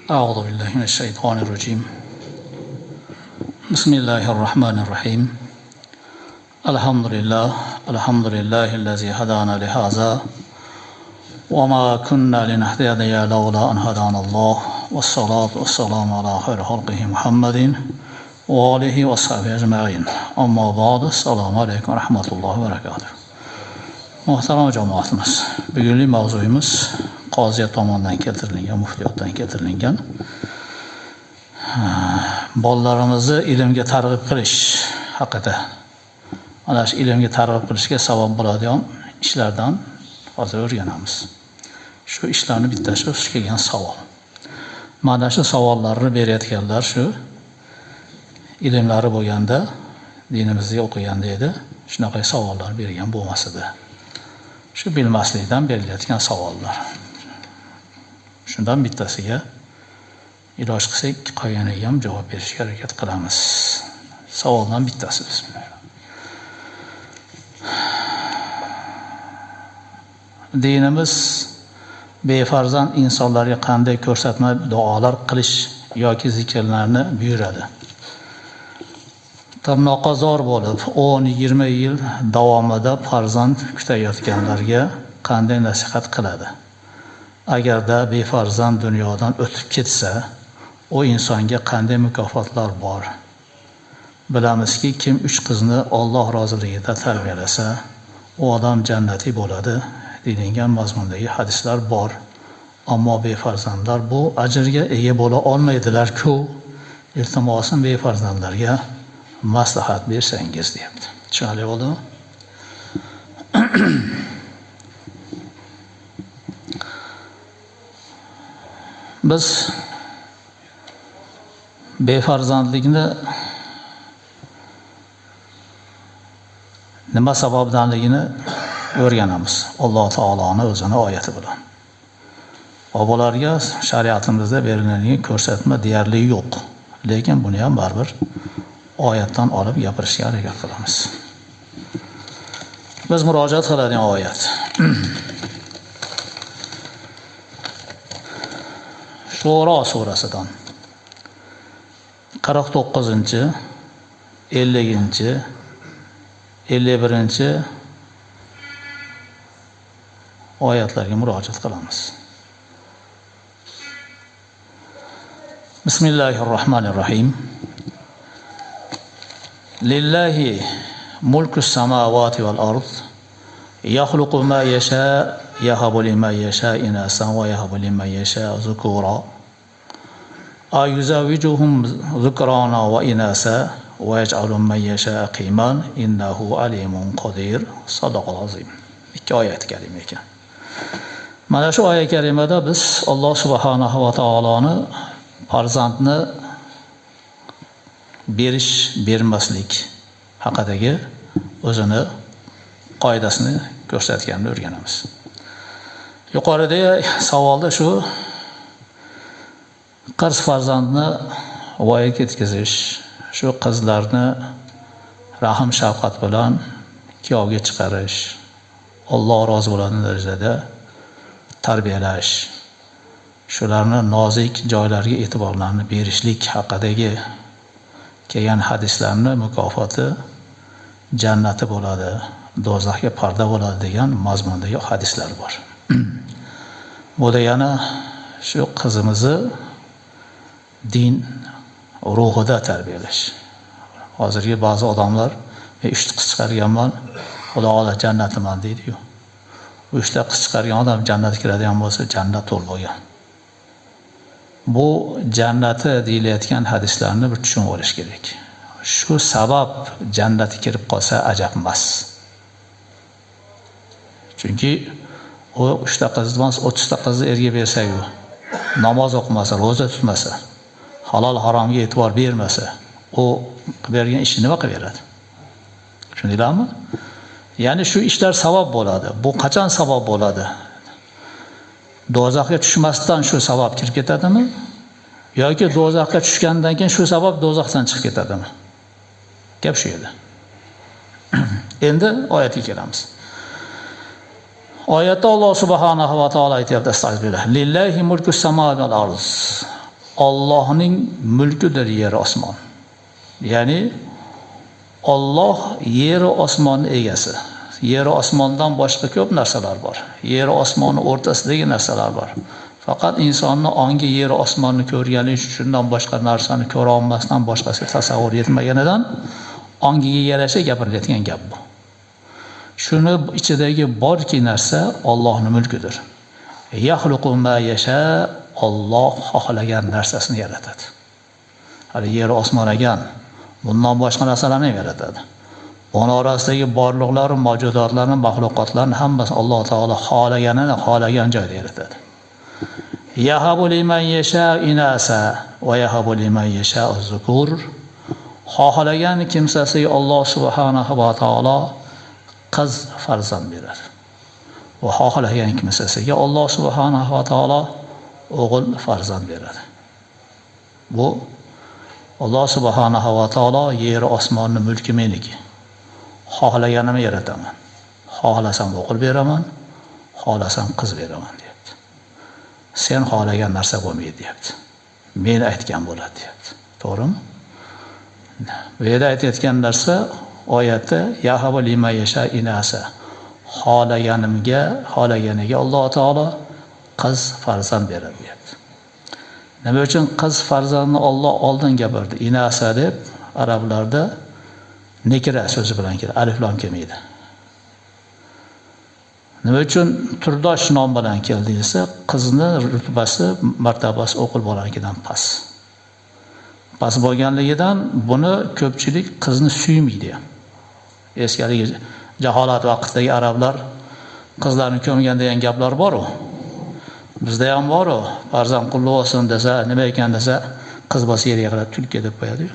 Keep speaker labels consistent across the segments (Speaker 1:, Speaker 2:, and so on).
Speaker 1: أعوذ بالله من الشيطان الرجيم. بسم الله الرحمن الرحيم. الحمد لله الذي هدانا لهذا وما كنا لنهتدي لولا أن هدانا الله والصلاة والسلام على خير خلقه محمد وآله وصحبه أجمعين. أما بعد السلام عليكم ورحمة الله وبركاته. Muhtaram jamoatimiz, bugungi mavzuyimiz qoziyat tomonidan keltirilgan, muftiyotdan keltirilgan bolalarimizni ilmga targ'ib qilish haqida. Mana shu ilmga targ'ib qilishga sabab bo'ladigan ishlardan hozir o'rganamiz. Shu ishlarni bittasi o'z kelgan savol. Mana shu savollarni berayotganlar shu ilmlari bo'lganda, dinimizga o'qiganda edi, shunaqa savollar bergan bo'lmasdi. Shu bilmaslikdan berilayotgan savollar. Shundan bittasiga iloj qilsak, qolganiga ham javob berishga harakat qilamiz. Savoldan bittasi bismillah. Dinimiz befarzand insonlarga qanday ko'rsatma duolar qilish yoki zikrlarni buyuradi? Tirnoqqa zor bo'lib 10-20 yil davomida farzand kutayotganlarga qanday nasihat qiladi? Agarda befarzand dunyodan o'tib ketsa, o insonga qanday mukofotlar bor? Bilamizki, kim 3 qizni Alloh roziligida tarbiyalasa, u odam jannatiy bo'ladi deyilgan mazmundagi hadislar bor. Ammo befarzandlar bu ajrga ega bo'la olmaydilar-ku. Iltimosim befarzandlarga maslahat bersangiz deyapti. Tushunarli bo'ldimi? Biz befarzandlikni nima sababdanligini o'rganamiz. Alloh taoloning o'zini oyati bilan. Obolarga shariatimizda berilgan ko'rsatma deyarli yo'q. Lekin buni ham baribir oyatdan olib gapirishga harakat qilamiz. Biz murojaat qiladigan oyat. Shura surasidan 49-chi, 50-chi, 51-chi oyatlarga murojaat qilamiz. Bismillahirrohmanirrohim. Lillahi mulku samawati wal ard yakhluqu ma yasha yahabu liman yasha inasan wa yahabu liman yasha dhukura ayuzawijuhum dhukrana wa inasa wa yaj'alu man yasha aqiman innahu alimun qodir. Sadaqal azim. Ikki oyat kalima ekan. Mana shu oyat kalimada biz Alloh subhanahu va taoloni farzandni berish, bermaslik haqidagi o'zini qoidasini ko'rsatganini o'rganamiz. Yuqorida savolda shu qiz farzandni voyaga yetkazish, shu qizlarni rahim shafqat bilan kuyovga chiqarish, Alloh rozi bo'ladigan darajada tarbiyalash, shularni nozik joylariga e'tiborlarni berishlik haqidagi kelgan hadislarni mukofoti jannati bo'ladi, do'zaxga parda bo'ladi degan mazmundagi hadislar bor. Bu degani shu qizimizni din ruhida tarbiyalash. Hozirgi ba'zi odamlar 3 ta qiz chiqarganman, Xudo xohlasa jannatiman deydi-yu. 3 ta qiz chiqargan odam jannatga kiradigan bo'lsa, jannat to'l bo'lgan. Bu jannati deyilayotgan hadislarni bir tushunib olish kerak. Shu sabab jannatga kirib qolsa ajab emas. Chunki o 3 ta qizdan 30 ta qizni erga bersa-yu, namoz o'qimasa, roza tutmasa, halol haromga e'tibor bermasa, o bergan ishini nima qilib beradi? Tushundinglarmi? Ya'ni shu ishlar sabab bo'ladi. Bu qachon sabab bo'ladi? Do'zaxga tushmasdan shu sabab kirib ketadimi? Yoki do'zaxga tushgandan keyin shu sabab do'zaxdan chiqib ketadimi? Gap shu edi. Endi oyatga kelamiz. Oyatda Alloh subhanahu va taolo aytayapti, astagfirullah. Lillahi mulku samawati wal ard. Allohning mulkidir yer osmon. Ya'ni Alloh yer osmonning egasi. Yer osmondan boshqa ko'p narsalar bor. Yer osmoni o'rtasidagi narsalar bor. Faqat insonning ongi yer osmonni ko'rgani uchundan boshqa narsani ko'ra olmasdan boshqasiga tasavvur etmaganidan ongiga yarasha gapirilayotgan gap bu. Shuni ichidagi borki narsa Allohning mulkidir. Yaxluqu ma yasha, Alloh xohlagan narsasini yaratadi. Hali yer osmon ekan, bundan boshqa narsalarni ham yaratadi. Buni orasidagi borliqlar, mavjudotlarni, maxluqotlarni hammasi Alloh taolo xohlaganini xohlagan joyda yaratadi. Yahabu liman yasha inasa va yahabu liman yasha az-zukur. Xohlagan kimsasiga Alloh subhanahu va taolo qiz farzand beradi. Va xohlagan kimsasiga Alloh subhanahu va taolo o'g'il farzand beradi. Bu Alloh subhanahu va taolo yer osmonni mulki meniki. Xohlaganimni yarataman. Xohlasam o'g'il beraman, xohlasam qiz beraman deyapti. Sen xohlagan narsa bo'lmaydi deyapti. Men aytgan bo'ladi deyapti. To'g'rimi? Bu yerda aytayotgan narsa oyatda yahabu liman yasha inasa. Xohlaganiga Alloh taolo qiz farzand beradi deyapti. Nima uchun qiz farzandni Alloh oldin gapirdi? Inasa deb arablarda nekira so'zi bilan keladi, alif lam kelmaydi. Nima uchun turdosh nom bilan keldi desa, qizni rutbasi, martabasi o'g'il bo'lganidan past. Past bo'lganligidan buni ko'pchilik qizni suymaydi ham. Eskidagi jaholat vaqtidagi arablar qizlarni ko'mgan degan gaplar bor-ku. Bizda ham bor-ku, farzand qulluq olsin desa, nima ekan desa, qiz bo'lsa yerga qarab tulki deb qo'yadi-yu.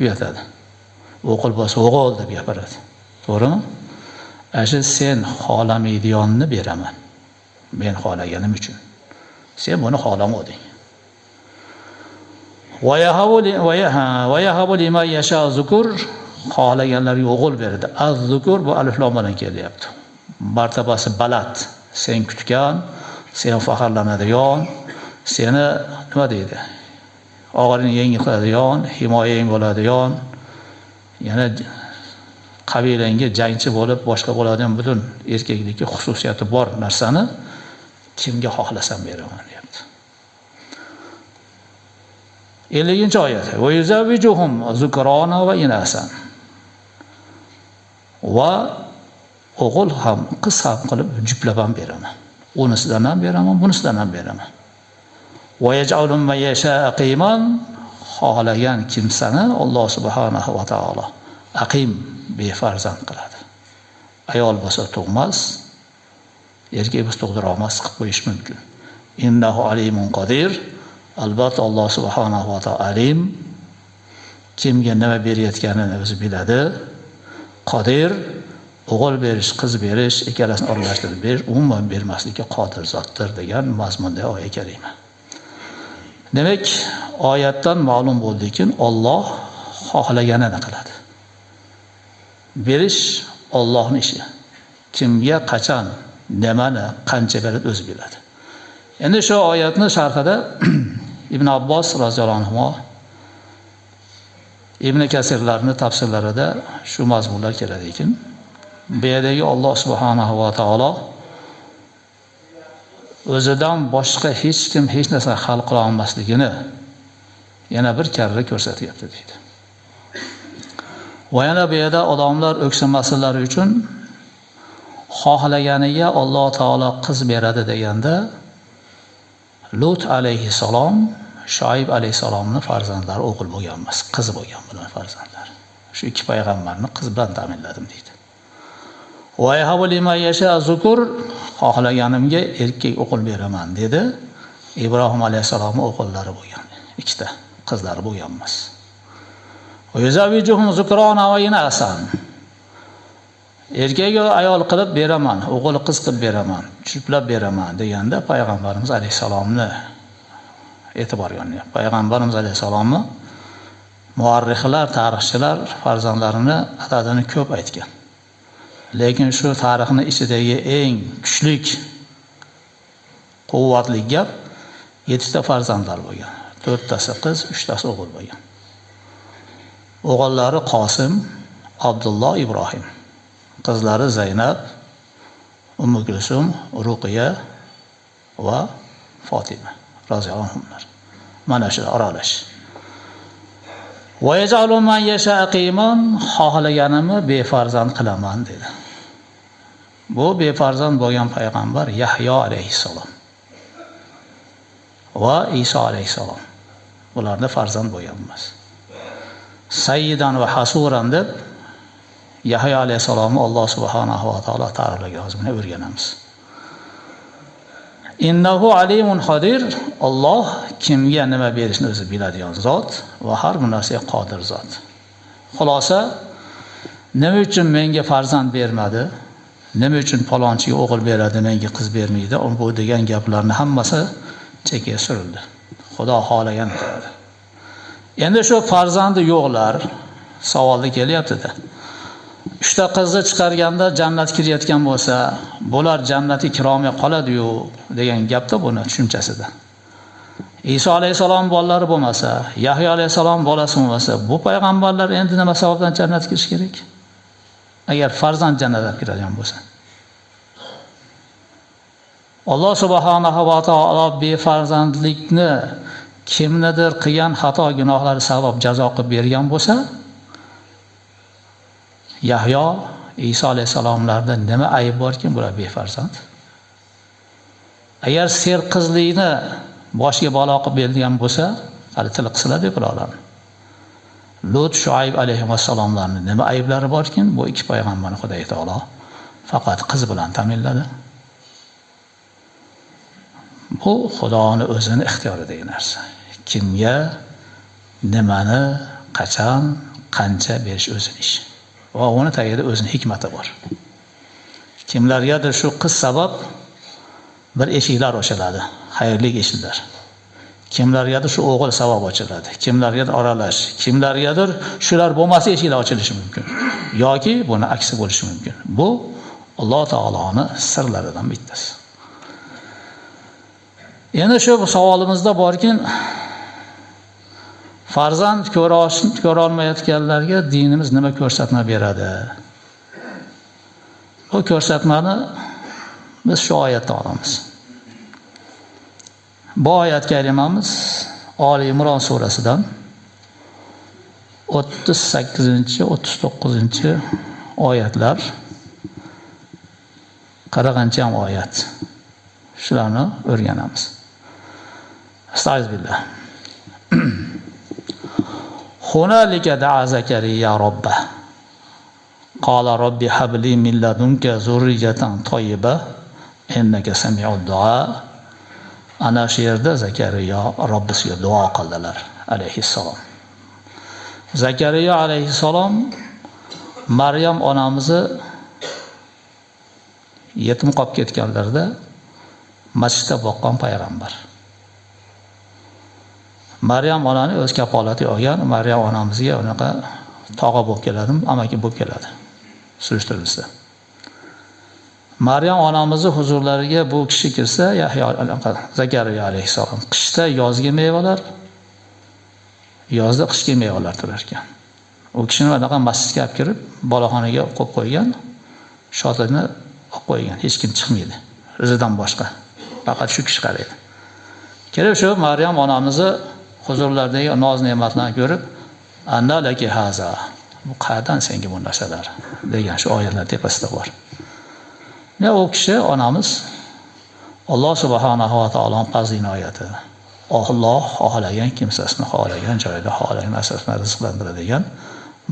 Speaker 1: Uyatadi. O'g'il bo'lsa o'g'il deb gapiradi. To'g'rimi? Ashe sen xohlamaydiganni beraman. Men xohlaganim uchun. Sen buni xohlamading. Va yahabu liman yasha zukur. Xohlaganlarga o'g'il beradi. Az-zukur bu alif lam bilan kelyapti. Martabasi baland, sen kutgan, sen faxrlanadigan, seni nima deydi? Og'irini yengil qiladigan, himoyang bo'ladigan, yana qabilangga jangchi bo'lib boshqa bo'ladigan butun erkaklikka xususiyati bor narsani kimga xohlasam beraman deyapti. 50-oyat. Va yuzawijuhum zukrana va inasan. Va o'g'il ham, qiz ham qilib juplab ham beraman. Unisidan ham beraman, bunisidan ham beraman. Va yaj'alu ma yasha aqiman. Xohlagan kimsani Alloh subhanahu va taolo aqim befarzand qiladi. Ayol bo'lsa tug'mas, erkak bo'lsa tug'dira olmas, qilib qo'yish mumkin. Innahu alimun qodir. Albatta Alloh subhanahu va taolo alim, kimga nima berayotganini o'zi biladi. Qodir, o'g'il berish, qiz berish, ikkalasini aralashtirib berish, umuman bermaslikka qodir zotdir degan mazmunda oyat kalima. Demak, oyatdan ma'lum bo'ldiki, Alloh xohlaganini qiladi. Berish Allohning ishi. Kimga qachon, nimani, qancha beradi o'zi biladi. Endi shu oyatni sharhida Ibn Abbos roziyallohu anhu Ibn Kasirlarning tafsirlarida shu mazmunlar keladi ekan. Bu yerdagi Alloh subhanahu va taolo o'zidan boshqa hech kim hech narsa hal qila olmasligini yana bir karra ko'rsatyapti deydi. Va yana bu yerda odamlar o'ksamaslari uchun xohlaganiga Alloh taolo qiz beradi deganda Lut alayhissalom, Shoyib alayhissalomning farzandlari o'g'il bo'lgan emas, qiz bo'lgan bular farzandlar. Shu ikki payg'ambarni qiz bilan ta'minladim deydi. Va yahabu liman yasha zukur, xohlaganimga erkak o'g'il beraman dedi. Ibrohim alayhissalomning o'g'illari bo'lgan, ikkita qizlari bo'lgan emas. Va yuzawijuhum zukrana va inasan. Erkak ayol qilib beraman, o'g'il qiz qilib beraman, juplab beraman deganda payg'ambarimiz alayhissalomni e'tiborga olyapti. Payg'ambarimiz alayhissalomni muarrixlar, tarixchilar farzandlarini adadini ko'p aytgan. Lekin shu tarixning ichidagi eng kuchli, quvvatli gap 7 ta farzandlar bo'lgan. 4tasi qiz, 3tasi o'g'il bo'lgan. O'g'illari Qosim, Abdulloh, Ibrohim. Qizlari Zaynab, Ummu Kulsum, Ruqiya va Fatima roziyallohu anhumlar. Mana shu aralash. Va yaj'alu man yasha aqiman, xohlaganimni befarzand qilaman dedi. Bu befarzand bo'lgan payg'ambar Yahyo alayhissalom va Iso alayhissalom. Ularda farzand bo'lgan emas. Sayyidan va hasuran deb Yahyo alayhissalomni Alloh subhanahu va taolo ta'riflagan o'zini o'rganamiz. Innahu alimun qodir. Alloh kimga nima berishni o'zi biladigan zot va har bir narsaga qodir zot. Xulosa, nima uchun menga farzand bermadi? Nima uchun palonchiga o'g'il beradi, menga qiz bermaydi? Bu degan gaplarning hammasi chekka surildi. Xudo xohlagan qiladi. Endi shu farzandi yo'qlar savolda kelyapti-da. 3ta qizni chiqarganda jannat kirayotgan bo'lsa, bular jannati kiromga qoladi-yu degan gapda buni tushunchasida. Iso alayhisalom bolalari bo'lmasa, Yahyo alayhisalom bolasi bo'lmasa, bu payg'ambarlar endi nima sababdan jannatga kirish kerak? Agar farzand jannatga kiradigan bo'lsa. Alloh subhanahu va taolo befarzandlikni kimnidir qilgan xato gunohlari sabab jazo qilib bergan bo'lsa, Yahyo, Iso alayhisalomlarda nima ayb borki, bular befarzand? Agar serqizlikni boshiga balo qilib bergan bo'lsa, hali til qislar deb ularni. Lut, Shuayb alayhissalomlarning nima ayblari borki, bu ikki payg'ambarni Xudo taolo faqat qiz bilan ta'minladi. Bu Xudoning o'zining ixtiyoridagi narsa. Kimga, nimani, qachon, qancha berish o'zining ishi. Va uni tagida o'zining hikmati bor. Kimlargadir shu qiz sabab bir eshiklar ochiladi, xayrli eshiklar. Kimlargadir shu o'g'il sabab ochiladi, kimlargadir aralash, kimlargadir shular bo'lmasa eshiklar ochilishi mumkin. Yoki buni aksi bo'lishi mumkin. Bu Alloh taoloning sirlaridan bittasi. Endi shu savolimizda borkin, farzand ko'ra olmayotganlarga dinimiz nima ko'rsatma beradi? Bu ko'rsatmani biz shu oyatdan olamiz. Bu oyat kalimamiz Ali Imron surasidan 38-39 oyatlar, 40 oyat. Shularni o'rganamiz. Astagfirullah. Hunalika da'a Zakariya robbah. Qala robbi habli min ladunka zurriyatan tayyiba innaka sami'ud du'a. Ana shu yerda Zakariya Robbisiga duo qildilar alayhissalom. Zakariya alayhissalom Maryam onamizni yetim qolib ketganlarida masjidda boqqan payg'ambar. Maryam onani o'z kafolatiga olgan, Maryam onamizga unaqa tog'a bo'lib keladi, amaki bo'lib keladi. Surishtirilsa. Maryam onamizning huzurlariga bu kishi kirsa, Zakariya alayhissalom qishda yozgi meva,lar yozda qishki mevalar turar ekan. U kishini anaqa masjidga olib kirib, boloxonaga qo'yib qo'ygan, shotini olib qo'ygan, hech kim chiqmaydi. O'zidan boshqa. Faqat shu kishi qaraydi. Kelib shu Maryam onamizni huzurlaridagi noz-ne'matlarni ko'rib, "Anna laki haza." Bu qayerdan senga bu narsalar degan shu oyatlar tepasida bor. Ne o kishi onamiz Alloh subhanahu va taoloning fazli oyati. Alloh xohlagan kimsasini xohlagan joyda, xohlagan narsasini rizqlantiradigan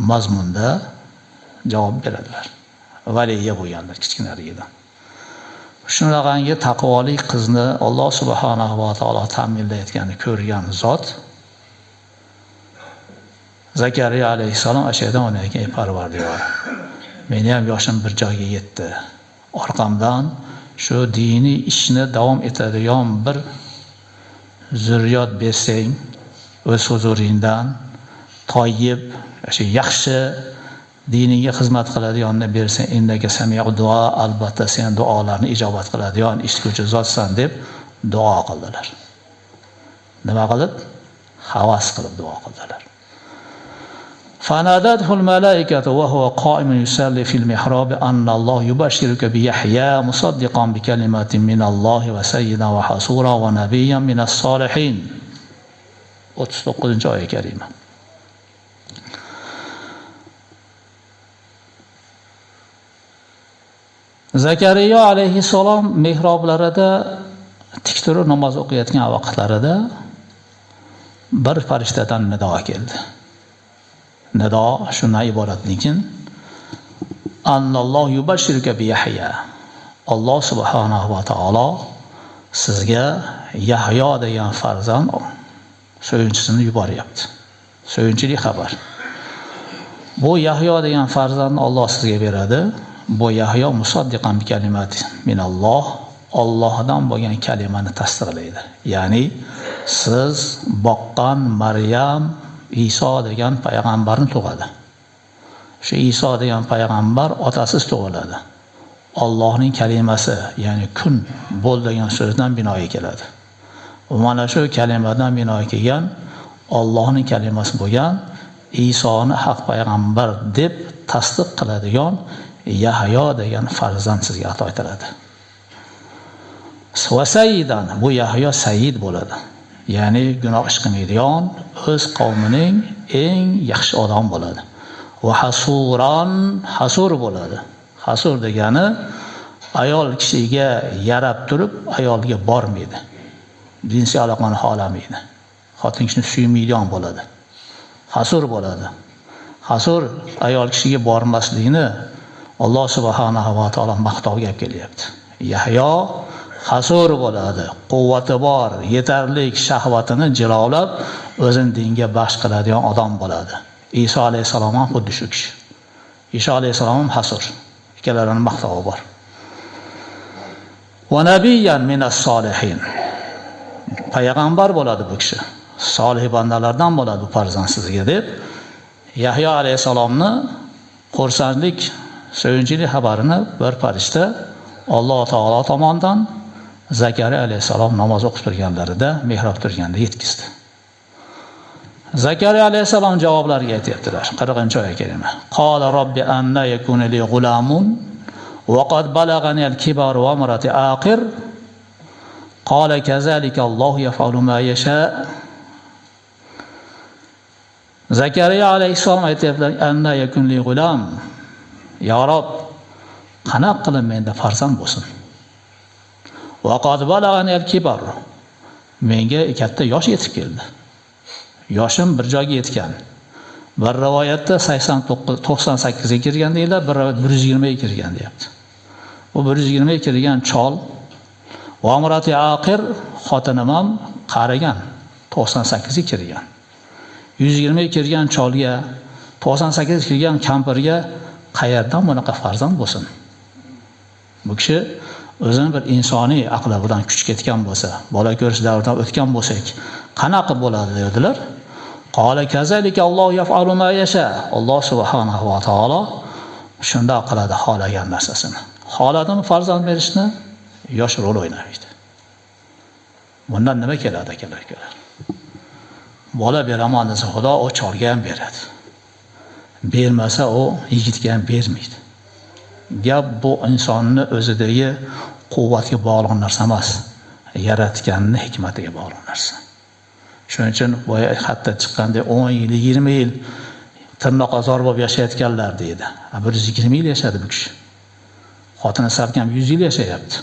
Speaker 1: mazmunda javob beradilar. Valiya bo'lganlar kichkinaligidan. Shunaqangi taqvoli qizni Alloh subhanahu va taolo ta'minlayotganini ko'rgan zot Zakariya alayhissalom ashyadan ularga Parvardigor, meni ham yoshim bir joyga yetdi. Orqamdan shu diniy ishni davom etadigan bir zurriyot bersang, o'z huzuringdan toyib, shu yaxshi diniga xizmat qiladiganni bersang, indagi sami'u duo, albatta sen duolarni ijobat qiladigan eshituvchi zotsan deb duo qildilar. Nima qilib? havas qilib duo qildilar. فنادته الملائكة وهو قائم يصلي في المحراب أن الله يبشرك بيحيى مصدقا بكلمات من الله وسيدا وحصورا ونبيا من الصالحين. 39 oyat karima. Zakariya alayhissalom mihroblarida tik turib namoz o'qiyotgan vaqtlarida bir farishtadan nido keldi. Nido shundan iboratlikin Annalloh yubashshiruka bi Yahya. Alloh subhanahu va taolo sizga Yahyo degan farzand so'yinchisini yuboryapti. So'yinchili xabar. Bu Yahyo degan farzandni Alloh sizga beradi. Bu Yahyo musaddiqan bi kalimati minalloh, Allohdan bo'lgan kalimani tasdiqlaydi. Ya'ni siz boqqan Maryam Iso degan payg'ambarni tug'adi. Shu Iso degan payg'ambar otasiz tug'iladi. Allohning kalimasi, ya'ni kun bo'l degan so'zdan binoyi keladi. Mana shu kalimadan binoyi kelgan Allohning kalimasi bo'lgan Isoni haq payg'ambar deb tasdiq qiladigan Yahyo degan farzand sizga ato etiladi. Sayyidan, bu Yahyo sayyid bo'ladi. Ya'ni gunoh ish qilmaydigan, o'z qavmining eng yaxshi odam bo'ladi. Va hasuran, hasur bo'ladi. Hasur degani ayol kishiga yarab turib ayolga bormaydi. Jinsiy aloqani xohlamaydi. Xotin kishini suymaydigan bo'ladi. Hasur bo'ladi. Hasur ayol kishiga bormaslikni Alloh subhanahu va taolo maqtovga olib kelyapti. Yahyo hasur bo'ladi, quvvati bor, yetarlik shahvatini jilovlab o'zini dinga baxsh qiladigan odam bo'ladi. Iso alayhisalom ham xuddi shu kishi. Iso alayhisalom ham hasur. Ikkalarining maqtovi bor. Va nabiyyan minas solihin. Payg'ambar bo'ladi bu kishi. Solih bandalardan bo'ladi bu farzand sizga deb Yahyo alayhisalomni xursandlik so'yinchilik xabarini bir farishta Alloh taolo tomonidan Zakariya alayhisalom namoz o'qib turganlarida, mehrob turganda yetkazdi. Zakariya alayhisalom javoblariga aytibdilar. 40-oyat karima. Qala robbi anna yakuna li g'ulamun wa qad balagani al-kibar wa imrati aqir. Qala kazalika Alloh yaf'alu ma yasha. Zakariya alayhisalom aytibdilar, anna yakuna li g'ulam. Ya Rob, qanaqa qilib menda farzand bo'lsin? Vaqad balagani al-kibar. Menga katta yosh yetib keldi. Yoshim bir joyga yetgan. Bir rivoyatda 98 ga kirgan deylar, bir 120 ga kirgan deyapti. Bu 120 ga kirgan chol va amrati aqir, xotinim ham qarigan, 98 ga kirgan. 120 ga kirgan cholga, 98 ga kirgan kampirga qayerdan bunaqa farzand bo'lsin? Bu kishi o'zini bir insoniy aqli bilan kuch ketgan bo'lsa, bola ko'rish davridan o'tgan bo'lsak, qanaqa bo'ladi dedilar. Qala kazalika Alloh yaf'alu ma yasha. Alloh subhanahu va taolo shunda qiladi xohlagan narsasini. Xohladimi farzand berishni, yosh rol o'ynamaydi. Bundan nima keladi akalar? Bola beraman desa Xudo o cholga ham beradi. Bermasa o yigitga ham bermaydi. Gap bu insonni o'zidagi quvvatga bog'liq narsa emas, yaratganning hikmatiga bog'liq narsa. Shuning uchun boya hatto chiqqanda 10 yil, 20 yil tirnoqazor bo'lib yashayotganlar deydi. 120 yil yashadi bu kishi. Xotini salkam 100 yil yashayapti.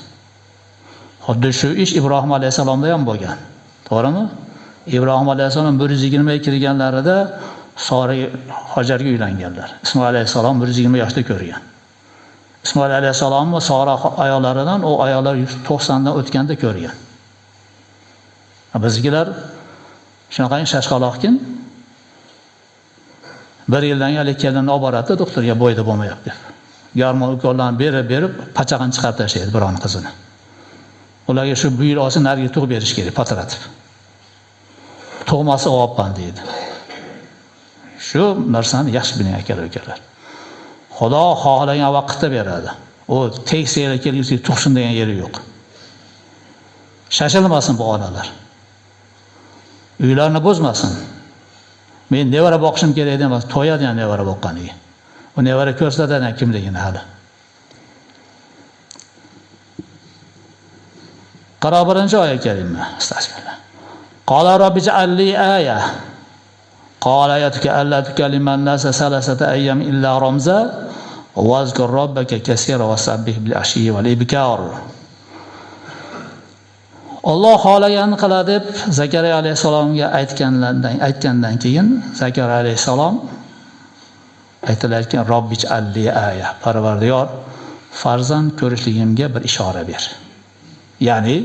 Speaker 1: Xuddi shu ish Ibrohim alayhisalomda ham bo'lgan. To'g'rimi? Ibrohim alayhisalom 120 ga kirganlarida Sora Hojarga uylanganlar. Ismoil alayhisalom 120 yoshda ko'rgan. Ismoil alayhisalom va Sora ayollaridan o ayollar 90 dan o'tganda ko'rgan. Bizgilar shunaqa shashqaloqkin. Bir yildan keyin kelini olib boradi doktorga bo'yda bo'lmayapti deb. Garmon ukollarni berib pachag'ini chiqarib tashlaydi biron qizini. Ularga shu buyur olsin, nariga tug'ib berish kerak, patratib. Tug'masi olibman deydi. Shu narsani yaxshi biling akalar. Xudo xohlagan vaqtda beradi. O teksiyga kelgisi tug'sin degan yeri yo'q. Shashilmasin bu onalar. Uylarni buzmasin. Men nevara boqishim kerak emas, to'yadi ham nevara boqqaniga. U nevara ko'rsatadi kimligini hali. Qara birinchi oyat kalima. Astagfirullah. Qala robbi ja'alli aya. Qala ayatuka alla tukallima an-nasa salasata ayyam illa ramza wazkur robbaka kaseera wasabbih bil ashi wal ibkar. Alloh xohlaganini qiladi deb Zakariya alayhisalomga aytgandan keyin Zakariya alayhisalom aytilarkan Robbi ja'alli aya. Parvardigor, farzand ko'rishligimga bir ishora ber. Ya'ni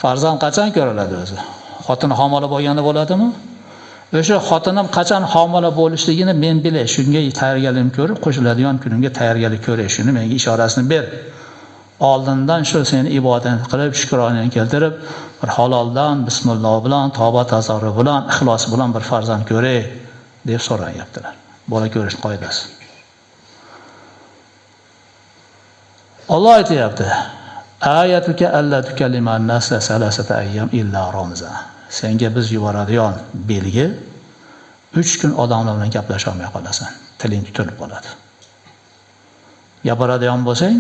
Speaker 1: farzand qachon ko'riladi o'zi? Xotin homila bo'lganda bo'ladimi? O'sha xotinim qachon homila bo'lishligini men bilay, shunga tayyorgarlik ko'rib, qo'shiladigan kunimga tayyorgarlik ko'ray, shuni menga ishorasini ber. Oldindan shu seni ibodat qilib, shukronani keltirib, bir haloldan bismillah bilan, tavba tazarru bilan, ixlos bilan bir farzand ko'ray deb so'rayaptilar. Bola ko'rish qoidasi. Alloh aytayapti: "Ayatuka alla tukallima an-nasa salasata ayyam illa ramza." Senga biz yuboradigan belgi 3 kun odamlar bilan gaplasha olmay qolasan. Tiling tutilib qoladi. Gapiradigan bo'lsang,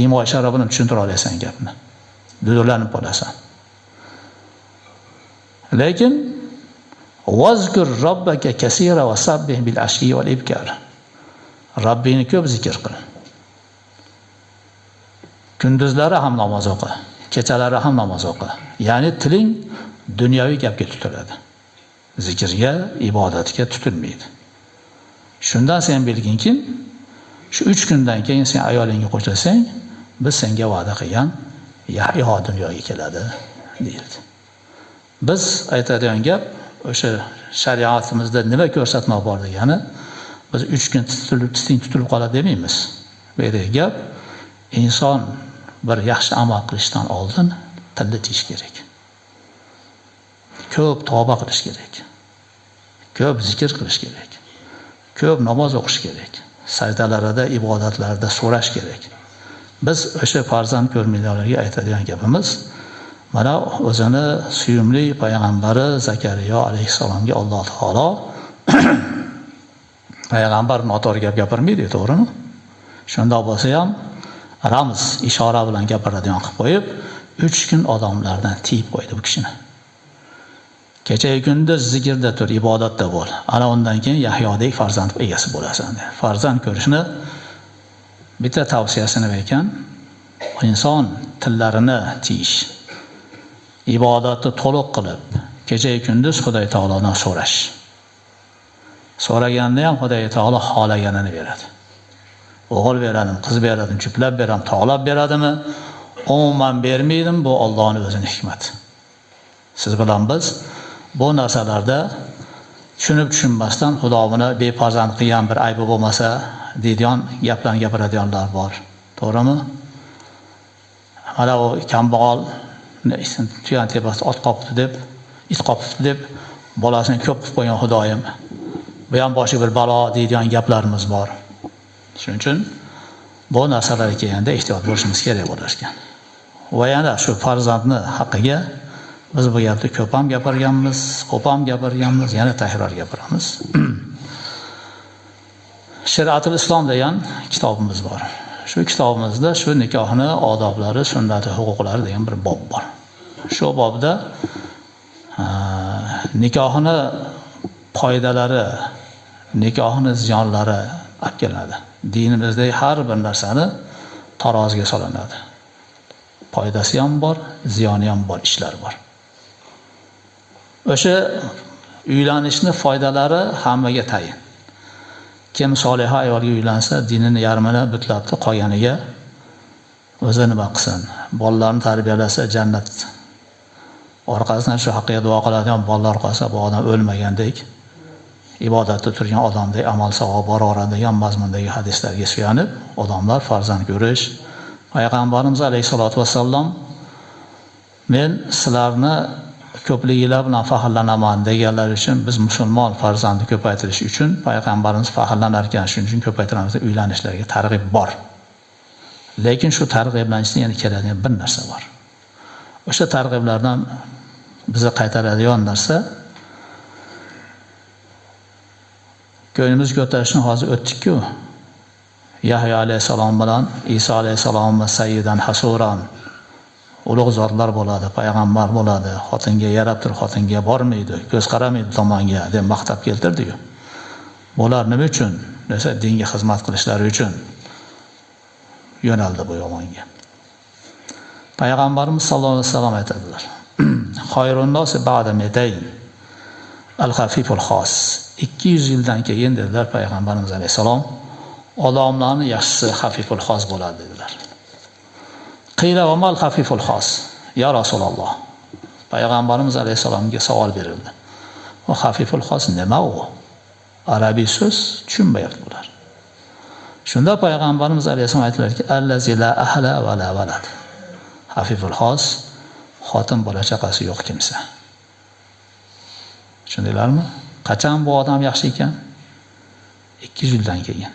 Speaker 1: imo ishora bilan tushuntira olasan gapni. Dudulanib qolasan. Lekin vazkur robbaka kaseera va sabbih bil ashi wal ibkar. Robbini ko'p zikr qil. Kunduzlari ham namoz o'qi, kechalari ham namoz o'qi. Ya'ni tiling dunyoviy gapga tutiladi. Zikrga, ibodatga tutilmaydi. Shundan sen bilginki, shu 3 kundan keyin sen ayolingga qo'shilsang, biz senga va'da qilgan Yahyo dunyoga keladi, deyildi. Biz aytadigan gap o'sha shariatimizda nima ko'rsatma bor degani, biz 3 kun tutilib qoladi demaymiz. Bu yerda gap inson bir yaxshi amal qilishdan oldin tilni tiyish kerak. Ko'p tavba qilish kerak. Ko'p zikr qilish kerak. Ko'p namoz o'qish kerak. Sajdalarida, ibodatlarda so'rash kerak. Biz o'sha farzand ko'rmaydiganlarga aytadigan gapimiz, mana o'zini suyumli payg'ambari Zakariya alayhisalomga Alloh taolo payg'ambar noto'g'ri gap gapirmaydi, to'g'rimi? Shunda bo'lsa ham ramz, ishora bilan gapiradigan qilib qo'yib, 3 kun odamlardan tiyib qo'ydi bu kishini. Kecha-yu kunduz zikrda tur, ibodatda bo'l. Ana undan keyin Yahyodek farzand egasi bo'lasan. Farzand ko'rishni bitta tavsiyasi nima ekan? Inson tillarini tiyish, ibodatni to'liq qilib, kecha-yu kunduz Xudoy taolodan so'rash. So'raganda ham Xudoy taolo xohlaganini beradi. O'g'il beradimi, qiz beradimi, juplab beradimi, tog'lab beradimi? Umuman bermaydim, bu Allohning o'zining hikmati. Siz bilan biz bu narsalarda tushunib-tushunmasdan Xudo buni befarzand qilgan, bir aybi bo'lmasa deydigan gaplarni gapiradiganlar bor. To'g'rimi? Mana u kambag'al tuyan tepasida ot qopdi deb, it qopdi deb bolasini ko'p qilib qo'ygan Xudoyim. Bu ham boshi bir balo deydigan gaplarimiz bor. Shuning uchun bu narsalarga kelganda ehtiyot bo'lishimiz kerak bo'lar ekan. Va yana shu farzandni haqqiga biz bu gapni ko'p ham gapirganmiz, ko'p ham gapirganmiz, yana takror gapiramiz. Shariatul Islom degan kitobimiz bor. Shu kitobimizda shu nikohni odoblari, sunnati, huquqlari degan bir bob bor. Shu bobda nikohni foydalari, nikohni ziyonlari olib kelinadi. Dinimizdagi har bir narsani taroziga solinadi. Foydasi ham bor, ziyoni ham bor, ishlar bor. O'sha uylanishni foydalari hammaga tayin. Kim soliha ayolga uylansa, dinini yarmini butlabdi, qolganiga o'zi nima qilsin? Bolalarni tarbiyalasa jannat. Orqasidan shu haqqiga duo qiladigan bolalar qolsa, bu odam o'lmagandek, ibodatda turgan odamdek amal savob boraveradi degan mazmundagi hadislarga suyanib, odamlar farzand ko'rish, Payg'ambarimiz alayhisolatu vasallam men sizlarni ko'pliginglar bilan faxrlanaman deganlar uchun biz musulmon farzandni ko'paytirish uchun payg'ambarimiz faxrlanar ekan, shuning uchun ko'paytiramiz deb uylanishlarga targ'ib bor. Lekin shu targ'iblanishdan yana keladigan bir narsa bor. O'sha targ'iblardan bizni qaytaradigan narsa ko'nglimiz ko'tarishni hozir o'tdik-ku. Yahyo alayhisalom bilan Iso alayhisalomni sayyidan hasuran ulug' zotlar bo'ladi, payg'ambar bo'ladi, xotinga yarab turib xotinga bormaydi, ko'z qaramaydi tomonga deb maqtab keltirdi-ku. Bular nima uchun? Desa, dinga xizmat qilishlari uchun yo'naldi bu yomonga. Payg'ambarimiz sollallohu alayhi vasallam aytadilar: "Xoyrun nosi ba'da metayn al-xafiful xos." 200 yildan keyin dedilar payg'ambarimiz alayhisalom, odamlarning yaxshisi xafiful xos bo'ladi dedilar. Qila va mal xafiful xos? Ya Rasululloh. Payg'ambarimiz alayhisalomga savol berildi. O xafiful xos nima u? Arabiy so'z tushunmayapti ular. Shunda payg'ambarimiz alayhisalom aytdilarki, allazi la ahla va la walad. Xafiful xos xotin bola chaqasi yo'q kimsa. Tushundinglarmi? Qachon bu odam yaxshi ekan? 200 yildan keyin.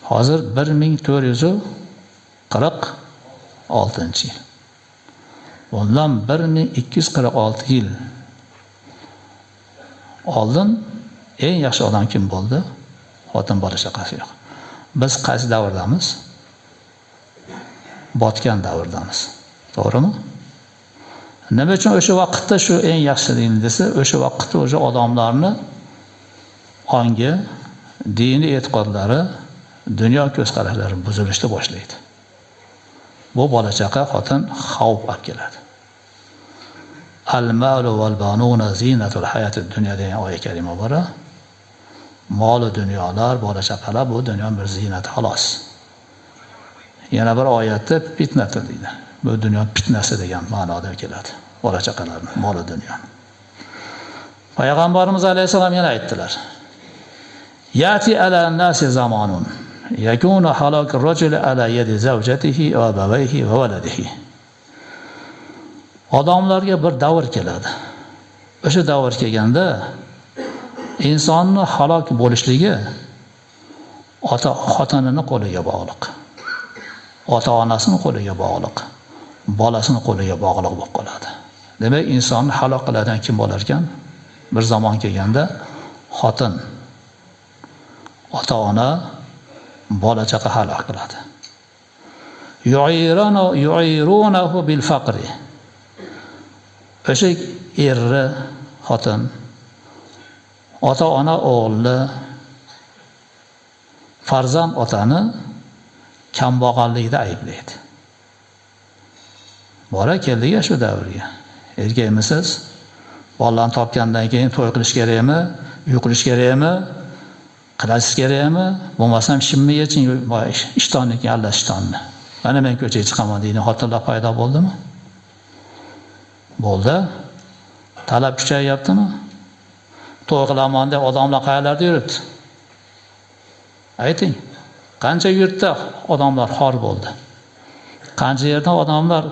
Speaker 1: Hozir 1446-yil. Bundan 1246 yil oldin eng yaxshi odam kim bo'ldi? Xotin bola chaqasi yo'q. Biz qaysi davrdamiz? Botgan davrdamiz. To'g'rimi? Nima uchun o'sha vaqtda shu eng yaxshi din desa, o'sha vaqtda o'sha odamlarni ongi, diniy e'tiqodlari, dunyo ko'z qarashlari buzilishni boshlaydi. Bu bola chaqa, xotin xavf olib keladi. Al-malu val banuna zinatul hayatid dunya degan oyat kalima bor. Mol dunyolar, bola chaqalar bu dunyo bir ziynati xolos. Yana bir oyatda fitnatul deydi. Bu dunyo fitnasi degan ma'noda keladi. Bola chaqalarni, mol dunyo. Payg'ambarimiz alayhisalom yana aytdilar: "Yati ala nasi zamanun yakunu halakir rajuli ala yadi zawjatihi va abawayhi va waladihi." Odamlarga bir davr keladi. O'sha davr kelganda insonning halok bo'lishligi ota-xotinining qo'liga bog'liq. Ota-onasining qo'liga bog'liq. Bolasining qo'liga bog'liq bo'lib qoladi. Demak, insonni halok qiladigan kim bo'lar ekan? Bir zamon kelganda xotin, ota-ona, bola chaqa halok qiladi. Yu'irunahu bil faqri. O'sha erri, xotin, ota-ona o'g'ilni, farzand otani kambag'allikda ayblaydi. Bora keldiga shu davrga. Erkakmisiz? Bolalarni topgandan keyin to'y qilish kerakmi? Uy qilish kerakmi? Qilasiz kerakmi? Bo'lmasam shimni yeching, ishtonniki alla ishtonni. Mana men ko'chaga chiqaman deydigan xotinlar paydo bo'ldimi? Bo'ldi. Talab kuchayyaptimi? To'y qilaman deb odamlar qayerlarda yuribdi? Ayting. Qancha yurtda odamlar xor bo'ldi? Qancha yerda odamlar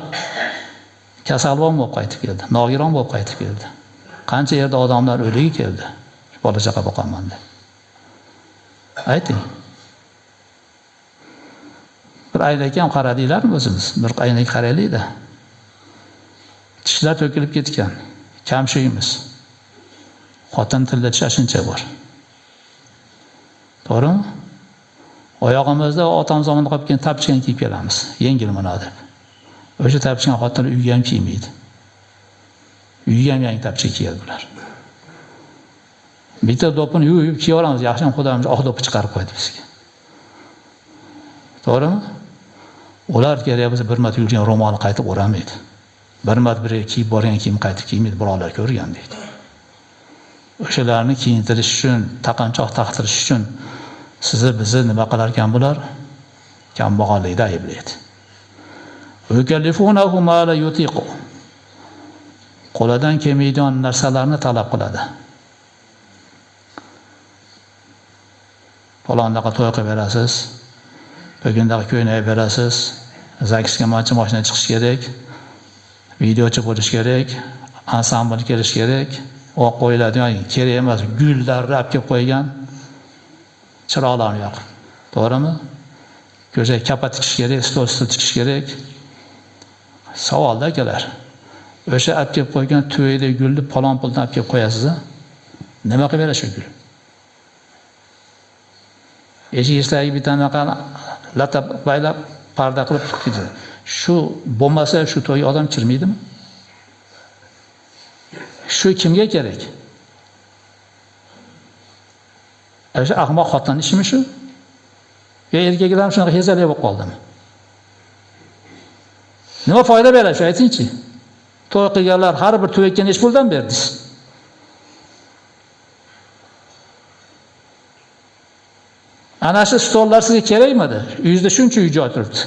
Speaker 1: kasalvon bo'lib qaytib keldi, nogiron bo'lib qaytib keldi? Qancha yerda odamlar o'ligi keldi? Bola chaqa boqaman deb. Ayting. Bir aynak ham qaradinglarmi o'zimiz? Bir aynak qaraylik-da. Tishlar to'kilib ketgan. Kamshuyimiz. Xotin tilida shuncha bor. To'g'rimi? Oyog'imizda otamiz zamonida qolib ketgan tapchkan kiyib kelamiz. Yengil mana deb. O'sha tapchkan xotin uyga ham kiymaydi. Uyga ham yangi tapchka kiyadi bular. Bitta do'pini yuvib kiyaveramiz, yaxshi ham Xudoimiz oq do'pi chiqarib qo'ydi bizga. To'g'rimi? Ular kerak bo'lsa bir marta yurgan ro'molni qaytib o'ramaydi. Bir marta bir kiyib borgan kiyim qaytib kiymaydi, birovlar ko'rgan deydi. O'shalarni kiyintirish uchun, taqanchoq taqtirish uchun bizni nima qilar ekan bular? Kambag'allikda ayblaydi. Yukallifunahu ma la yutiqu. Qo'lidan kelmaydigan narsalarni talab qiladi. Falondaqa to'y qilib berasiz, bugundaqa ko'ynay berasiz, zakisga mancha mashina chiqish kerak, videochi bo'lish kerak, ansambl kelish kerak, oq qo'yiladigan kerak emas gullar olib kelib qo'ygan, chiroqlarni yoqib. To'g'rimi? Ko'chaga kapa tikish kerak, stol tikish kerak. Savolda kelar. O'sha olib kelib qo'ygan to'yda gulni palon puldan olib kelib qo'yasiz-a? Nima qilib berasiz shu gul? Eshik ichidagi bitanaqa latab baylab parda qilib ketdi. Shu bo'lmasa shu to'yga odam kirmaydimi? Shu kimga kerak? O'sha ahmoq xotin ishmi shu? Yo erkaklar ham shunaqa hezali bo'lib qoldimi? Nima foyda beradi shu aytingchi? To'y qilganlar har bir to'yga necha puldan berdingiz? Ana shu stollar sizga kerakmidi? Uyingizda shuncha uy-joy turibdi.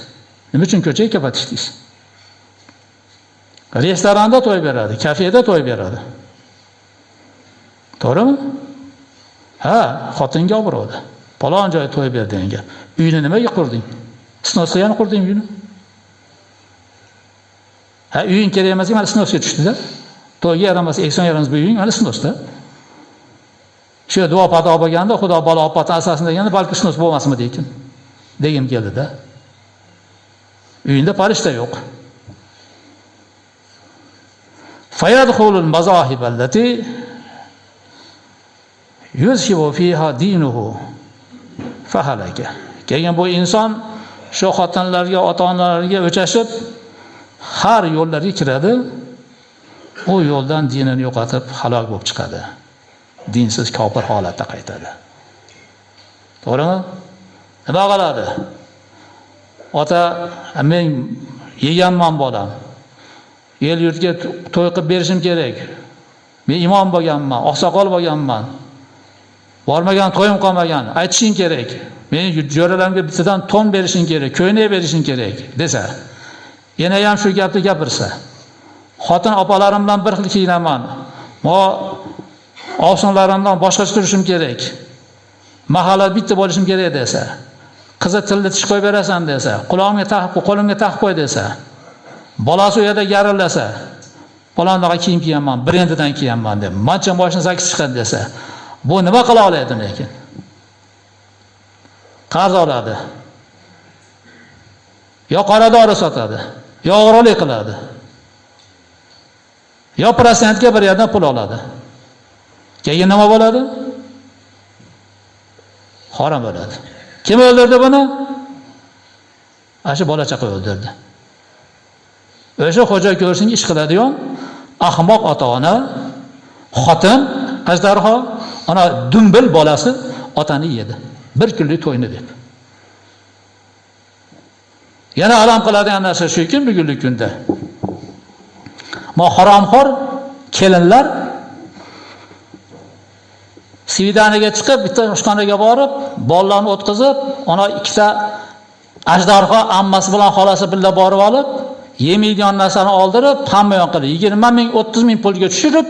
Speaker 1: Nima uchun ko'chaga kapatishdingiz? Restoranda to'y beradi, kafeda to'y beradi. To'g'rimi? Ha, xotinga obro'da. Palon joyga to'y berdingga. Uyni nimaga qurding? Snosga yana qurding uyni. Ha, uying kerak emas, mana snosga tushdi-da. To'yga yaramasa, ekson yaramasa bu uying mana snosda. Shu duo pado bo'lganda, Xudo bola opati asasin deganda balki snos bo'lmasmi dekin. Degim keldi-da. Uyingda farishta yo'q. Fayadkhulul mazahib allati yuzhibu fiha dinuhu fahalaka. Keyin bu inson shu xotinlarga, ota-onalarga o'chashib har yo'llarga kiradi. U yo'ldan dinini yo'qotib halok bo'lib chiqadi. Dinsiz kofir holatda qaytadi. To'g'rimi? Nima qiladi? Ota, men yeganman bolam. El yurtga to'y qilib berishim kerak. Men imom bo'lganman, oqsoqol bo'lganman. Bormagan to'yim qolmagan, aytishing kerak. Men jo'ralarimga bittadan ton berishing kerak, ko'ynak berishing kerak desa. Yana ham shu gapni gapirsa. Xotin opalarim bilan bir xil kiyinaman. Mo ovsinlarimdan boshqacha turishim kerak. Mahalla bitta bo'lishim kerak desa. Qizi tilni tish qo'yib berasan desa, qulog'imga taqib, qo'limga taqib qo'y desa. Bolasi u yerda yarillasa, falondaqa kiyim kiyganman, brendidan kiyganman deb, mancha boshini sakkiz chiqadi desa, bu nima qila oladi lekin? Qarz oladi. Yo qora dori sotadi, yo o'g'rilik qiladi. Yo prosentga bir yerdan pul oladi. Keyin nima bo'ladi? Harom bo'ladi. Kim o'ldirdi buni? Ashu bola chaqa o'ldirdi. O'sha xo'ja ko'rsin ish qiladigan ahmoq ota-ona, xotin, ajdarho, ana dumbil bolasi otani yedi. Bir kunlik to'yni deb. Yana alam qiladigan narsa shuki, bugungi kunda. Haromxo'r kelinlar Svidaniyaga chiqib, bitta oshxonaga borib, bolalarni o'tkazib, ona ikkita ajdarho ammasi bilan xolasi birga borib olib, yemaydigan narsani oldirib, hamma yoq qilib, 20 ming, 30 ming pulga tushirib,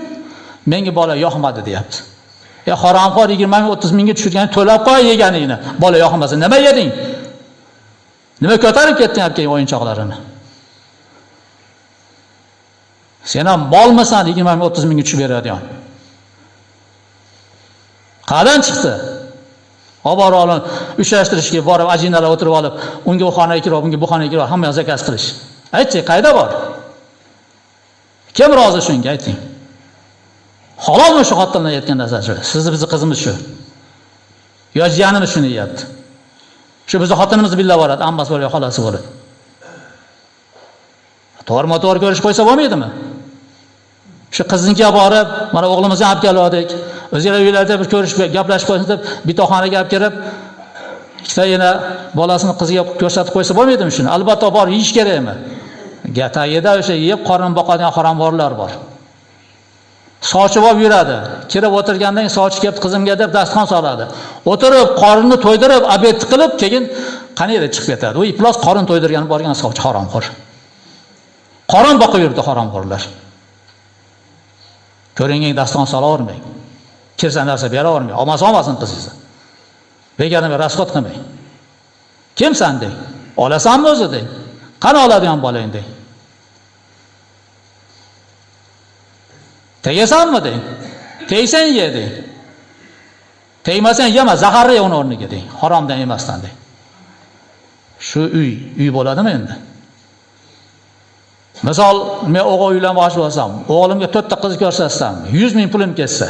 Speaker 1: menga bola yoqmadi deyapti. Haromxo'r 20 ming, 30 mingga tushirgan, to'lab qo'y yeganingni. Bola yoqmasa, nima yeding? Nima ko'tarib ketding keyin o'yinchoqlarini? Sen ham molmisan 20 ming, 30 mingga tushib beradigan. Qadan chiqdi? Obor olib, ushlashtirishga borib, ajinalar o'tirib olib, unga bu xonaga kirib, bunga bu xonaga kirib, hamma zakaz qilish. Aytchi, qayda bor? Kim rozi shunga ayting? Halolmi shu xotinlar aytgan narsa shu? Sizni bizning qizimiz shu. Yo jiyanimiz shuni deyapti. Shu bizning xotinimiz billa boradi, ammasi bor yo xolasi bor. To'g'ri ko'rish qo'ysa bo'lmaydimi? Shu qiznikiga borib, mana o'g'limizni olib keldik. O'zinglar uylarda bir ko'rishib, gaplashib qo'ysin deb bitta xonaga olib kirib, ikkita yana bolasini qiziga ko'rsatib qo'ysa bo'lmaydimi shuni? Albatta bor, yeyish kerakmi? Gatagida o'sha yeb qorin boqadigan haromxo'rlar bor. Sochib olib yuradi. Kirib o'tirgandan sochi kelib qizimga deb dasturxon soladi. O'tirib, qorinni to'ydirib, obed qilib, keyin qaniydi chiqib ketadi. U iflos qorin to'ydirgan borgan sochi haromxo'r. Qorin boqib yurdi haromxo'rlar. Ko'ringan dasturxon solavermang. Kirsa narsa beravermang. Olmasin qizingizni. Begonaga rasxot qilmang. Kimsan deng? Olasanmi o'zi deng? Qani oladigan bolang deng? Tegasanmi deng? Tegsang ye deng. Tegmasang yema, zaharli uni o'rniga deng. Haromdan emasdan deng. Shu uy bo'ladimi endi? Misol, men o'g'il uylanmoqchi bo'lsam, o'g'limga 4 ta qiz ko'rsatsam, 100 ming pulim ketsa,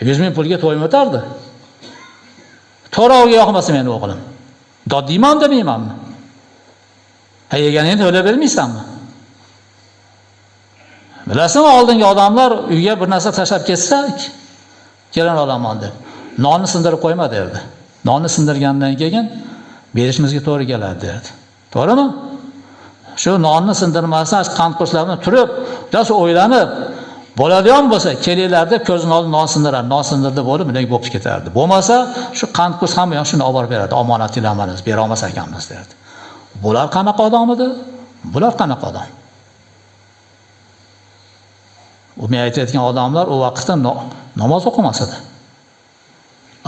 Speaker 1: 100 ming pulga to'yim o'tardi. To'rovga yoqmasa meni o'g'lim. Dod deyman demaymanmi? Ha yeganingni to'lab bermaysanmi? Bilasizmi, oldingi odamlar uyga bir narsa tashlab ketsa, kelin olaman deb, nonni sindirib qo'yma derdi. Nonni sindirgandan keyin berishimizga to'g'ri keladi derdi. To'g'rimi? Shu nonni sindirmasdan qand qurslarni turib, biroz o'ylanib, bo'ladigan bo'lsa, kelinglar deb ko'zini olib non sindiradi. Non sindirdi bo'lib, bunday bo'lib ketardi. Bo'lmasa, shu qand qurs ham shuni olib borib beradi. Omonat ilamamiz, bera olmas ekanmiz derdi. Bular qanaqa odam edi? Bular qanaqa odam? U men aytayotgan odamlar u vaqtda namoz o'qimas edi.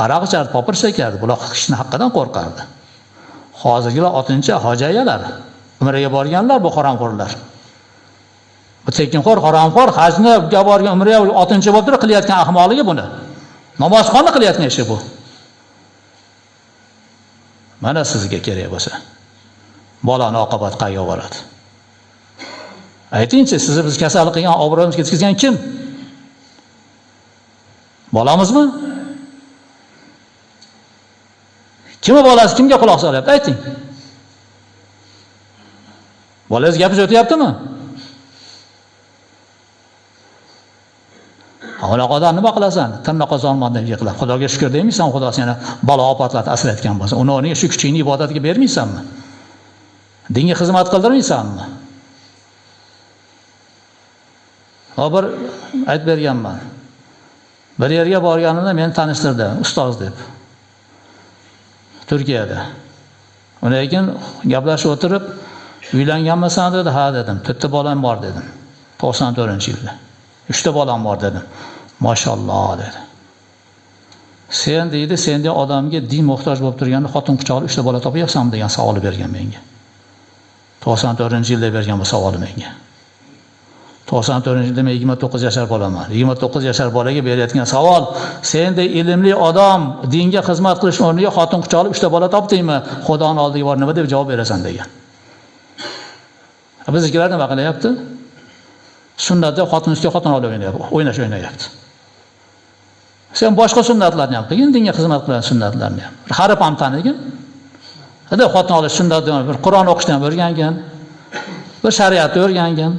Speaker 1: Aroq ichardi, popir chekardi. Bular kishini haqqidan qo'rqardi. Hozirgilar 6-chi hojayalar, umraga borganlar bu haromxo'rlar. Bu tekinxo'r, haromxo'r, hajni borgan, umraga 6-chi bo'lib turib qilayotgan ahmoqligi buni. Namozxonni qilayotgan ishi bu. Mana sizga kerak bo'lsa, bolani oqibat qayerga boradi? Aytingchi, sizni biz kasallik qilgan, obro'yimizni ketkizgan kim? Bolamizmi? Kimni bolasi kimga quloq solyapti? Ayting. Bolangiz gapingiz o'tyaptimi? Unaqa nima qilasan? Tirnoqqa zolmondan yiqilib, Xudoga shukr deymisan, Xudo seni balo ofatlardan asrayotgan bo'lsa, uni o'rniga shu kuchingni ibodatga bermaysanmi? Dinga xizmat qildirmaysanmi? Bir aytib berganman. Bir yerga borganimda meni tanishtirdi, ustoz deb. Turkiyada. Undan keyin gaplashib o'tirib, uylanganmisan dedi. Ha dedim. 4ta bolam bor dedim. 94-yilda. 3ta bolam bor dedim. Mashalloh dedi. Sen deydi, sendek odamga din muhtoj bo'lib turganda xotin quchoqli 3ta bola topyapsanmi degan savol bergan menga. 94-yilda bergan bu savolni menga. 94-yilda men 29 yashar bolaman. 29 yashar bolaga berayotgan savol, sendek ilmli odam dinga xizmat qilish o'rniga xotin quchoqli 3ta bola topdingmi? Xudoning oldiga bor nima deb javob berasan degan. Biznikilar nima qilyapti? Sunnatda xotin ustiga xotin olib o'ynayapti. Sen boshqa sunnatlarni ham qilgin, dinga xizmat qilgan sunnatlarni ham. Harif ham tanigin. Hada xotin olish sunnatdan bir Qur'on o'qishni ham o'rgangan, bir shariatni o'rgangan.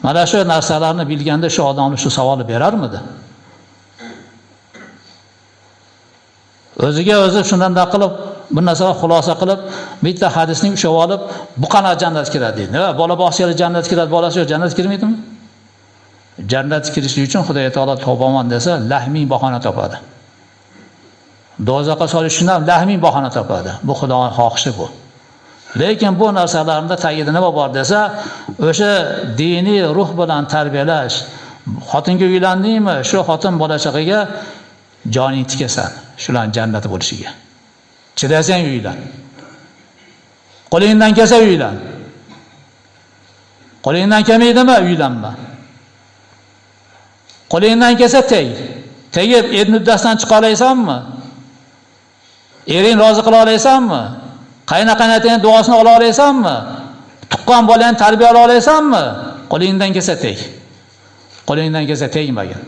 Speaker 1: Mana shu narsalarni bilganda shu odamni shu savolni berarmidi? O'ziga o'zi shundan qilib, bir narsalar xulosa qilib, bitta hadisning ushlab olib, bu qana jannatga kiradi deydi. Nima? Bola bog'chaga jannatga kiradi, bolasi yo'q jannatga kirmaydimi? Jannatga kirish uchun Xudo taolo topaman desa, lahming bahona topadi. Do'zaxga solish uchun ham lahming bahona topadi. Bu Xudoning xohishi bu. Lekin bu narsalarning tagida nima bor desa, o'sha diniy ruh bilan tarbiyalash. Xotinga uylandingmi, shu xotin bola-chaqaga joning tikasan, shular jannat bo'lishiga. Chidasang uylan. Qo'lingdan kelsa uylan. Qo'lingdan kelmaydimi, uylanma. Qo'lingdan kelsa tegib muddasidan chiqa olaysanmi? Ering rozi qila olaysanmi? Qayna-qaynatang duosini ola olaysanmi? Tuqqan bolani tarbiya ola olaysanmi? Qo'lingdan kelsa teg. Qo'lingdan kelsa tegmagin.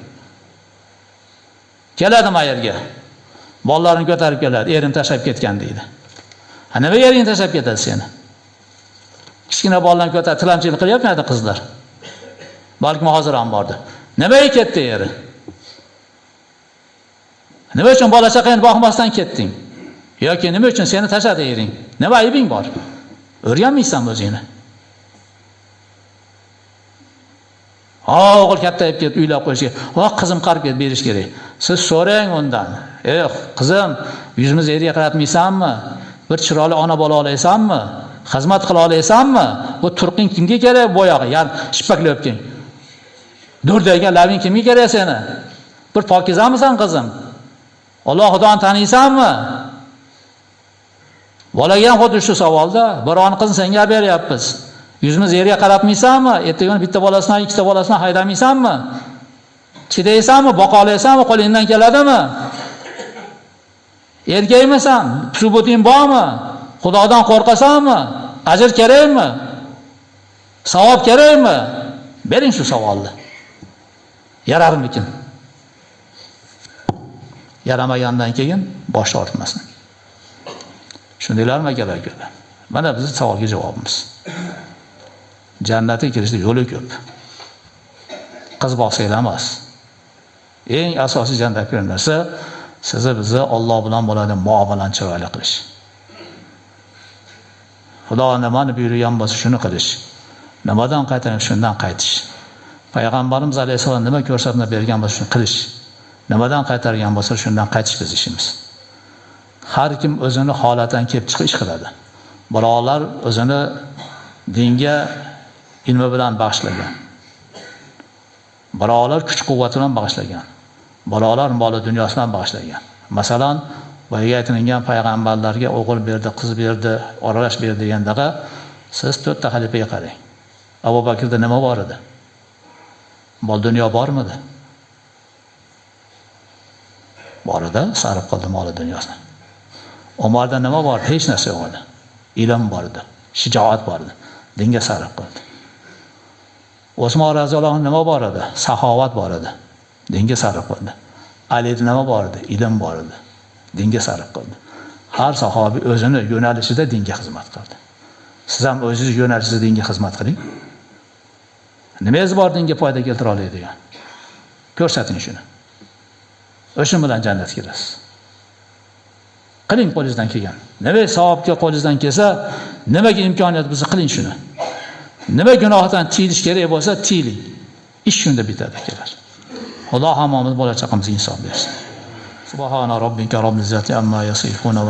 Speaker 1: Keladi mayerga. Bolalarini ko'tarib keladi, erim tashlab ketgan deydi. Ha nima ering tashlab ketadi seni? Kichkina bolalarni ko'tarib tilamchilik qilyapti qizlar. Balki hozir ham bordi. Nimaga ketdi eri? Nima uchun bola-chaqangni boqmasdan ketding? Yoki nima uchun seni tashladi ering? Nima aybing bor? O'rganmaysanmi o'zingni? O'g'il kattayib ketib uylab qo'yishga, qizim qarib ketib berish kerak. Siz so'rang undan. Qizim, yuzimiz eriga qaratmaysanmi? Bir chiroyli ona bola olaysanmi? Xizmat qila olaysanmi? Bu turqing kimga kerak bo'yog'i? Ya'ni shippaklab o'pgan. Durdagan labing kimga kerak seni? Bir pokizamisan qizim? Alloh Xudoni taniysanmi? Bolaga ham xuddi shu savolda, birovni qizni senga beryapmiz. Yuzimiz yerga qaratmaysanmi? Ertaga bitta bolasidan, ikkita bolasidan haydamaysanmi? Chidaysanmi? Boqa olaysanmi? Qo'lingdan keladimi? Erkakmisan? Subuting bormi? Xudodan qo'rqasanmi? Ajr kerakmi? Savob kerakmi? Bering shu savolni. Yararmikin? yaramagandan keyin bosh tortmasin. Shundaylarmi akalar? Mana bizning savolga javobimiz. Jannatga kirishda yo'li ko'p. Qiz boqsanglar emas. Eng asosiy jannatga kirgan narsa bizni Alloh bilan bo'ladigan muomalani chiroyli qilish. Xudo nimani buyurgan bo'lsa shuni qilish. Nimadan qaytarish shundan qaytish. Payg'ambarimiz alayhisalom nima ko'rsatma bergan bo'lsa shuni qilish. Nimadan qaytargan bo'lsa shundan qaytish biz ishimiz. Har kim o'zini holatidan kelib chiqib ish qiladi. Birovlar o'zini dinga ilmi bilan bag'ishlagan. Birovlar kuch-quvvat bilan bag'ishlagan. Birovlar mol dunyosi bilan bag'ishlagan. Masalan, boyaga aytilgan payg'ambarlarga o'g'il berdi, qiz berdi, oralash berdi degandaqa siz 4 ta xalifaga qarang. Abu Bakrda nima bor edi? Mol dunyo bormidi? Bor edi, sarf qildi mol dunyosini. Umarda nima bor? Hech narsa yo'q edi. Ilm bor edi, shijoat bor edi, dinga sarf qildi. Osmon roziyallohu anhu nima bor edi? Saxovat bor edi, dinga sarf qildi. Alida nima bor edi? Ilm bor edi, dinga sarf qildi. Har sahobiy o'zini yo'nalishida dinga xizmat qildi. Siz ham o'zingiz yo'nalishingizda dinga xizmat qiling. Nimangiz bor dinga foyda keltira oladigan? Ko'rsating shuni. O'sha bilan jannatga kirasiz. Qiling qo'lingizdan kelgan. Nima savobga qo'lingizdan kelsa, nimaga imkoniyat bo'lsa qiling shuni. Nima gunohdan tiyilish kerak bo'lsa tiyiling. Ish shunda bitadi akalar. Xudo hammamiz bola chaqamizga insof bersin. Subhana robbika robbil izzati amma yasifun.